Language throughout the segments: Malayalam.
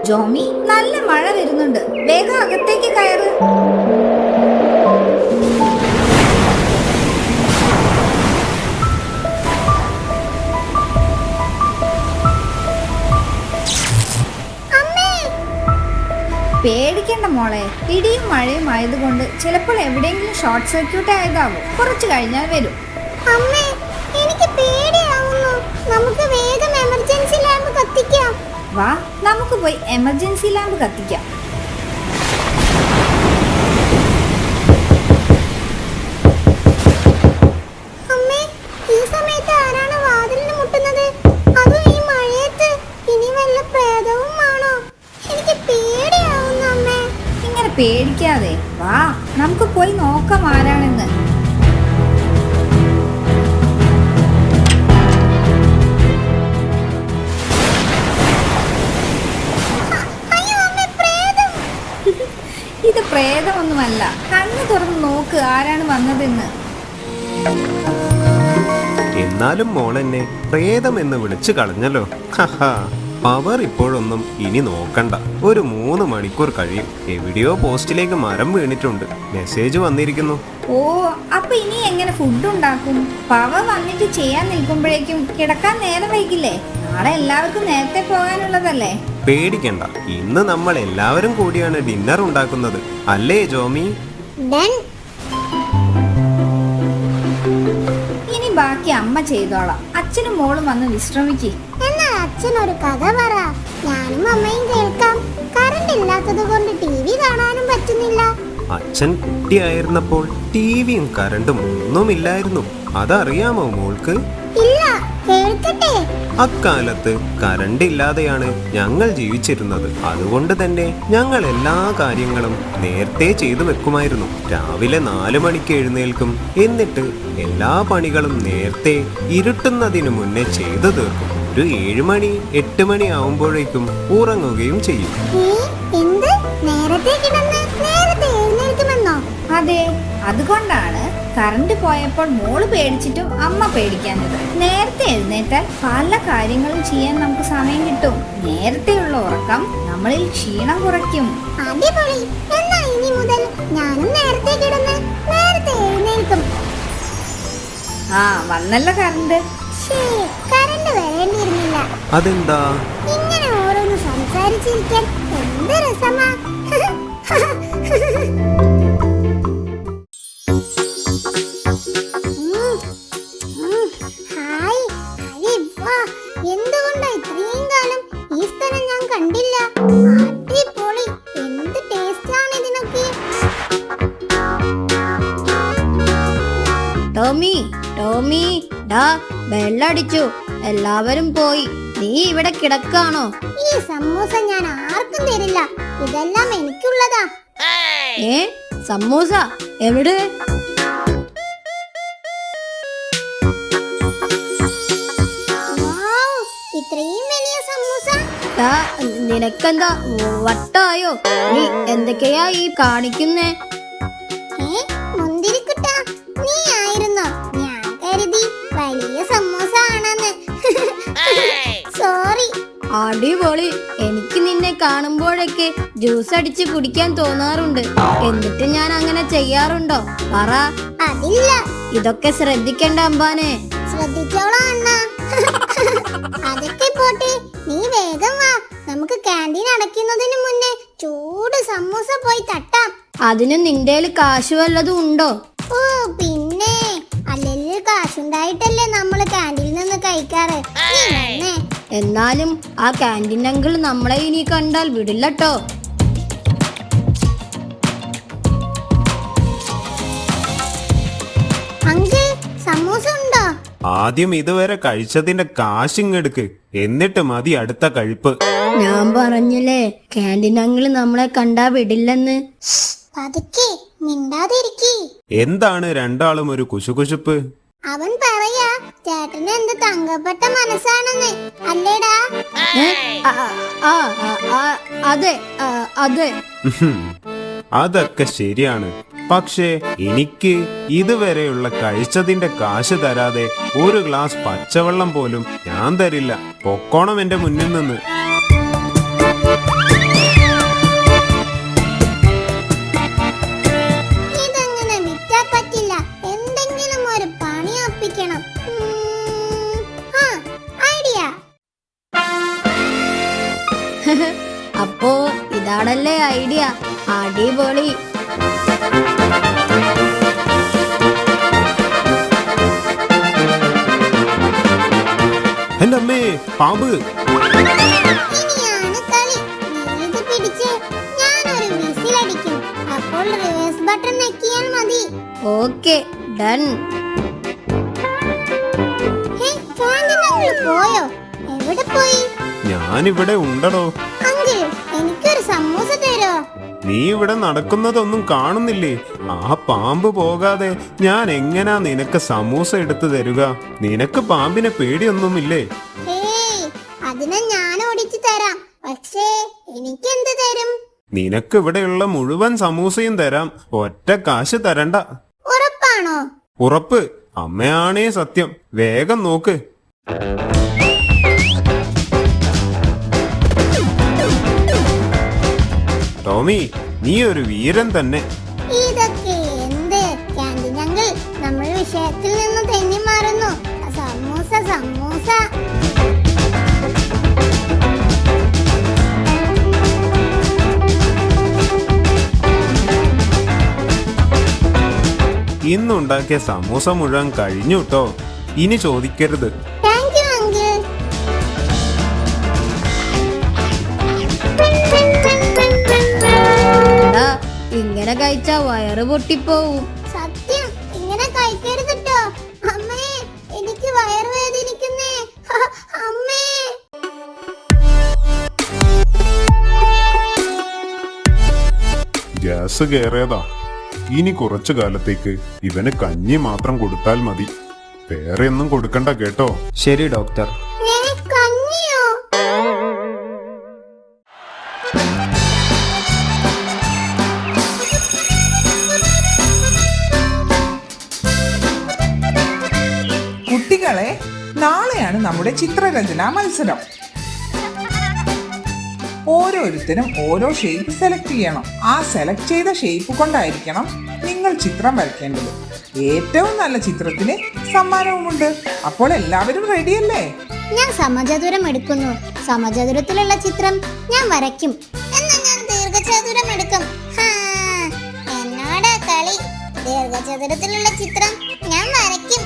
ജോമി, നല്ല മഴ വരുന്നുണ്ട്, വേഗം അകത്തേക്ക് കയറ്. പേടിക്കണ്ട മോളെ, ഇടിയും മഴയും ആയതുകൊണ്ട് ചിലപ്പോൾ എവിടെയെങ്കിലും ഷോർട്ട് സർക്യൂട്ട് ആയതാവും. കുറച്ചു കഴിഞ്ഞാൽ വരും. അമ്മേ, എനിക്ക് പേടിയാവുന്നു. നമുക്ക് വേഗം എമർജൻസി ലാമ്പ് കത്തിക്കാം. വാ, നമുക്ക് പോയി എമർജൻസി ലാമ്പ് കത്തിക്കാം. അമ്മേ, ഈ സമയത്ത് ആരാണ് വാതിലിന് മുട്ടുന്നത്? അതും ഈ മഴയത്ത്. ഇനി വല്ല പ്രേതവും ആണോ? എനിക്ക് പേടിയാവുന്നു അമ്മേ. ഇങ്ങനെ പേടിക്കാതെ വാ, നമുക്ക് പോയി നോക്കാം ആരാണെന്ന്. ഇത് പ്രേതമൊന്നുമല്ല. കണ്ണു തുറന്ന് നോക്ക് ആരാണ് വന്നതെന്ന്. എന്നാലും മോളെന്നെ പ്രേതം എന്ന് വിളിച്ചു കളഞ്ഞല്ലോ. പവർ ഇപ്പോഴൊന്നും ഇനി നോക്കണ്ട. ഒരു 3 മണിക്കൂർ കഴിയും. എവിടെയോ പോസ്റ്റിലേക്ക് മരം വീണിട്ടുണ്ട്. മെസ്സേജ് വന്നിരിക്കുന്നു. ഓ, അപ്പൊ ഇനി എങ്ങനെ ഫുഡ് ഉണ്ടാക്കും? പവർ വന്നിട്ട് ചെയ്യാൻ നിൽക്കുമ്പോഴേക്കും കിടക്കാൻ നേരം വൈകില്ലേ? നാളെ എല്ലാവർക്കും നേരത്തെ പോകാനുള്ളതല്ലേ? പേടിക്കണ്ട, ഇന്ന് നമ്മൾ എല്ലാവരും കൂടിയാണ് ഡിന്നർ ഉണ്ടാക്കുന്നത്, അല്ലേ ജോമി? ഇനി ബാക്കി അമ്മ ചെയ്തോളാം. അച്ഛനും മോളും വന്ന് വിശ്രമിക്ക്. എന്നാൽ അച്ഛൻ ഒരു കഥ പറ. ഞാനും അമ്മയും കേൾക്കാം. കറണ്ട് ഇല്ലാത്തത് കൊണ്ട് TV കാണാനും പറ്റുന്നില്ല. അച്ഛൻ കുട്ടിയായിരുന്നപ്പോൾ ടിവിയും കറണ്ടും ഒന്നുമില്ലായിരുന്നു. അതറിയാമോ മോൾക്ക്? ഇല്ല, കേൾക്കട്ടെ. അക്കാലത്ത് കറണ്ട് ഇല്ലാതെയാണ് ഞങ്ങൾ ജീവിച്ചിരുന്നത്. അതുകൊണ്ട് തന്നെ ഞങ്ങൾ എല്ലാ കാര്യങ്ങളും നേരത്തെ ചെയ്തു വെക്കുമായിരുന്നു. രാവിലെ 4 മണിക്ക് എഴുന്നേൽക്കും. എന്നിട്ട് എല്ലാ പണികളും നേരത്തെ ഇരുട്ടുന്നതിന് മുന്നേ ചെയ്തു തീർക്കും. ഒരു 7 മണി 8 മണി ആവുമ്പോഴേക്കും ഉറങ്ങുകയും ചെയ്യും. എന്ത്? നേരത്തെ കിടന്ന് നേരത്തെ എഴുന്നേൽക്കുമെന്നോ? അതെ, അതുകൊണ്ടാണ് കറണ്ട് പോയപ്പോൾ മോള് പേടിച്ചിട്ടും അമ്മ പേടിക്കാഞ്ഞത്. നേരത്തെ എഴുന്നേറ്റാൽ പല കാര്യങ്ങളും ചെയ്യാൻ നമുക്ക് സമയം കിട്ടും. നേരത്തെയുള്ള ഉറക്കം നമ്മളിൽ ക്ഷീണം കുറയ്ക്കും. അടിപൊളി. എന്നാ ഇനി മുതൽ ഞാനും നേരത്തെ കിടന്ന് നേരത്തെ എഴുന്നേൽക്കും. ആ, വന്നല്ലോ കറണ്ട്. കറണ്ട് വരേണ്ടിയിരുന്നില്ല. അതെന്താ? ഇങ്ങനെ ഓരോന്ന് സംസാരിച്ചിരിക്കാൻ എന്ത് രസമാ. ഹായ്, എന്തുകൊണ്ടാ ഇത്രയും കാലം ഈ സ്ഥലം ഞാൻ കണ്ടില്ല? അടിപൊളി. എന്ത് ടേസ്റ്റ് ആണ് ഇതിനൊക്കെ. ടോമി, ടോമി, ഡാ ബെല്ലടിച്ചു. എല്ലാവരും പോയി. നീ ഇവിടെ കിടക്കാണോ? ഈ സമൂസ ഞാൻ ആർക്കും തരില്ല. ഇതെല്ലാം എനിക്കുള്ളതാ. സമൂസ എവിടെ? ഇത്രയും വലിയ സമൂസ. നിനക്കെന്താ വട്ടായോ? നീ എന്തൊക്കെയാ ഈ കാണിക്കുന്നേ? മുന്തിരിക്കുട്ടാ, നീ ആയിരുന്നോ? ഞാൻ കരുതി വലിയ സമൂസ ആണെന്ന്. സോറി. അടിപൊളി. എനിക്ക് നിന്നെ കാണുമ്പോഴൊക്കെ ജ്യൂസ് അടിച്ച് കുടിക്കാൻ തോന്നാറുണ്ട്. എന്നിട്ട് ഞാൻ അങ്ങനെ ചെയ്യാറുണ്ടോ? പറ. അതില്ല. ഇതൊക്കെ ശ്രദ്ധിക്കണ്ട അമ്പാനെ. ശ്രദ്ധിച്ചോളാം അണ്ണാ. അതൊക്കെ പോട്ടെ, നീ വേഗം വാ. നമുക്ക് ക്യാൻറ്റീൻ അടയ്ക്കുന്നതിന് മുന്നേ ചൂട് സമൂസ പോയി തട്ടാം. അതിന് നിന്റെയിൽ കാശ് വല്ലതും ഉണ്ടോ? ഓ പിന്നെ, അല്ലെങ്കിൽ കാശുണ്ടായിട്ടല്ലേ നമ്മള് ക്യാൻറ്റീനിൽ നിന്ന് കഴിക്കാറ്. എന്നാലും ആ ക്യാൻറ്റീൻ അങ്കിൾ നമ്മളെ ഇനി കണ്ടാൽ വിടില്ലട്ടോ. അങ്കിൾ, സമൂസ ഉണ്ടോ? ആദ്യം ഇതുവരെ കഴിച്ചതിന്റെ കാശിങ്ങെടുക്ക്, എന്നിട്ട് മതി അടുത്ത കഴിപ്പ്. ഞാൻ പറഞ്ഞില്ലേ ക്യാൻറ്റീൻ അങ്കിൾ നമ്മളെ കണ്ടാ വിടില്ലെന്ന്. പതുക്കെ, മിണ്ടാതിരിക്കി. എന്താണ് രണ്ടാളും ഒരു കുശുകുശുപ്പ്? അവൻ പറയാ ചേട്ടന് എന്ത് തങ്കപ്പെട്ട മനസ്സാണെന്ന്. അല്ലേടാ? അതെ, അതെ. അതൊക്കെ ശരിയാണ്. പക്ഷേ എനിക്ക് ഇതുവരെയുള്ള കഴിച്ചതിന്റെ കാശ് തരാതെ ഒരു ഗ്ലാസ് പച്ചവെള്ളം പോലും ഞാൻ തരില്ല. പൊക്കോണം എന്റെ മുന്നിൽ നിന്ന്. എന്റെ അമ്മേ, പാമ്പ്! ഇനിയാണ് കളി. നീ ഇത് പിടിച്ച് ഞാനൊരു വിസിലടിക്കും. അപ്പോൾ റിവേഴ്സ് ബട്ടൺ ഞെക്കിയാൽ മതി. Okay, done. Hey, canteen uncle പോയോ? എവിടെ പോയി? ഞാനിവിടെ ഉണ്ടടോ. അങ്കിൾ, എനിക്കൊരു സമൂസ തരോ? നീ ഇവിടെ നടക്കുന്നതൊന്നും കാണുന്നില്ലേ? ആ പാമ്പ് പോകാതെ ഞാൻ എങ്ങനാ നിനക്ക് സമൂസ എടുത്തു തരുക? നിനക്ക് പാമ്പിനെ പേടിയൊന്നുമില്ലേ? ഹേയ്, അതിനെ ഞാൻ ഓടിച്ചു തരാം. പക്ഷേ എനിക്കെന്ത് തരും? നിനക്ക് ഇവിടെയുള്ള മുഴുവൻ സമൂസയും തരാം. ഒറ്റ കാശ് തരണ്ട. ഉറപ്പാണോ? ഉറപ്പ്. അമ്മയാണേ സത്യം. വേഗം നോക്ക്. ടോമി, നീ ഒരു വീരൻ തന്നെ. ഇതൊക്കെ എന്ത് ക്യാൻറ്റീൻ അങ്കിൾ? നമ്മൾ വിഷയത്തിൽ നിന്ന് തെന്നി മാറുന്നു. സമൂസ സമൂസ. ഇന്നുണ്ടാക്കിയ സമൂസ മുഴുവൻ കഴിഞ്ഞു ട്ടോ. ഇനി ചോദിക്കരുത്. Thank you uncle. എടാ, ഇങ്ങനെ കഴിച്ചാ വയറ് പൊട്ടിപ്പോവും. സത്യം, ഇങ്ങനെ കഴിക്കരുത് ട്ടോ. അമ്മേ, എനിക്ക് വയറുവേദനിക്കുന്നേ. അമ്മേ. ഗ്യാസ് കയറിയതാ. ഇനി കുറച്ചു കാലത്തേക്ക് ഇവന് കഞ്ഞി മാത്രം കൊടുത്താൽ മതി. വേറെ ഒന്നും കൊടുക്കണ്ട കേട്ടോ. ശരി ഡോക്ടർ. കഞ്ഞിയോ? കുട്ടികളെ, നാളെയാണ് നമ്മുടെ ചിത്രരചനാ മത്സരം. ഓരോരുത്തരും ഓരോ ഷേപ്പ് സെലക്ട് ചെയ്യണം. ആ സെലക്ട് ചെയ്ത ഷേപ്പ് കൊണ്ടായിരിക്കണം നിങ്ങൾ ചിത്രം വരയ്ക്കേണ്ടത്. ഏറ്റവും നല്ല ചിത്രത്തിന് സമ്മാനവുമുണ്ട്. അപ്പോൾ എല്ലാവരും റെഡിയല്ലേ? ഞാൻ സമചതുരം എടുക്കുന്നു. സമചതുരത്തിലുള്ള ചിത്രം ഞാൻ വരയ്ക്കും. എന്നാ ഞാൻ ദീർഘചതുരം എടുക്കും. എന്നോടാ കളി. ദീർഘചതുരത്തിലുള്ള ചിത്രം ഞാൻ വരയ്ക്കും.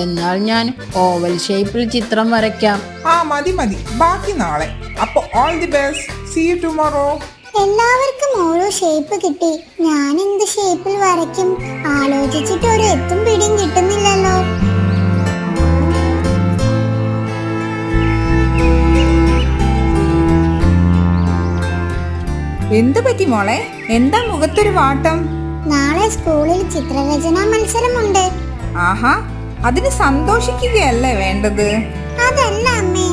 എന്നാൽ ഞാൻ ഓവൽ ഷേപ്പിൽ ചിത്രം വരയ്ക്കാം. മതി മതി, ബാക്കി നാളെ. അപ്പൊ all the best. See you tomorrow. എല്ലാവർക്കും ഓരോ ഷേപ്പ് കിട്ടി. ഞാൻ എന്ത് ഷേപ്പിൽ വരയ്ക്കും? ആലോചിച്ചിട്ട് ഒരു എത്തും പിടിയും കിട്ടുന്നില്ലല്ലോ. എന്തു പറ്റി മോളെ? എന്താ മുഖത്തൊരു വാട്ടം? നാളെ സ്കൂളിൽ ചിത്രരചനാ മത്സരമുണ്ട്. ആഹാ, അതിന് സന്തോഷിക്കുകയല്ലേ വേണ്ടത്? അതല്ല അമ്മേ,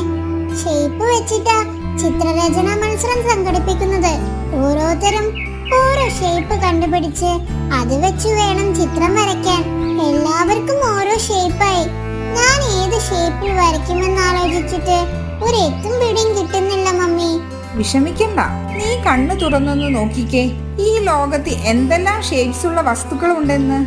ഷേപ്പ് വെച്ചിട്ടാ ചിത്രരചനാ മത്സരം സംഘടിപ്പിക്കുന്നത്. ഓരോരുത്തരും ഓരോ ഷേപ്പ് കണ്ടുപിടിച്ച് അത് വെച്ച് വേണം ചിത്രം വരയ്ക്കാൻ. എല്ലാവർക്കും ഓരോ ഷേപ്പായി. ഞാൻ ഏത് ഷേപ്പിൽ വരയ്ക്കുമെന്ന് ആലോചിച്ചിട്ട് ഒരു എത്തും പിടിയും കിട്ടുന്നില്ല മമ്മി. വിഷമിക്കണ്ട, നീ കണ്ണു തുറന്നൊന്ന് നോക്കിക്കേ. ഈ ലോകത്ത് എന്തെല്ലാം ഷേപ്സ് ഉള്ള വസ്തുക്കളുണ്ടെന്ന്.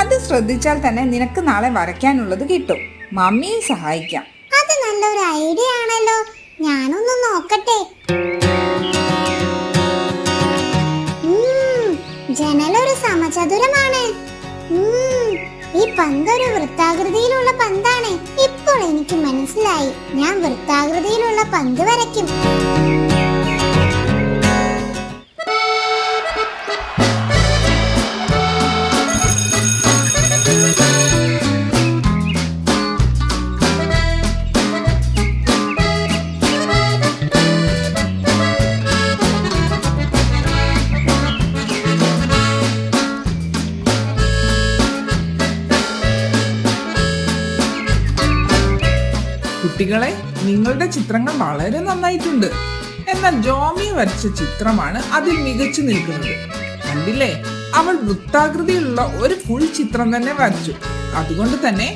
അത് ശ്രദ്ധിച്ചാൽ തന്നെ നിനക്ക് നാളെ വരയ്ക്കാനുള്ളത് കിട്ടും. മമ്മിയെ സഹായിക്കാം. അത് നല്ലൊരു ഐഡിയ ആണല്ലോ. ഞാനൊന്ന് നോക്കട്ടെ. ജനലൊരു സമചതുരമാണ്. ഈ പന്തൊരു വൃത്താകൃതിയിലുള്ള പന്താണ്. ഇപ്പോൾ എനിക്ക് മനസ്സിലായി. ഞാൻ വൃത്താകൃതിയിലുള്ള പന്ത് വരയ്ക്കും. കുട്ടികളെ, നിങ്ങളുടെ ചിത്രങ്ങൾ വളരെ നന്നായിട്ടുണ്ട്. എന്നാൽ ജോമി വരച്ച ചിത്രമാണ് അതിൽ മികച്ചു നിൽക്കുന്നത്. കണ്ടില്ലേ, അവൾ വൃത്താകൃതിയിലുള്ള ഒരു ഫുൾ ചിത്രം തന്നെ വരച്ചു. അതുകൊണ്ട് തന്നെ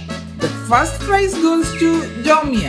the first prize goes to Jomiya.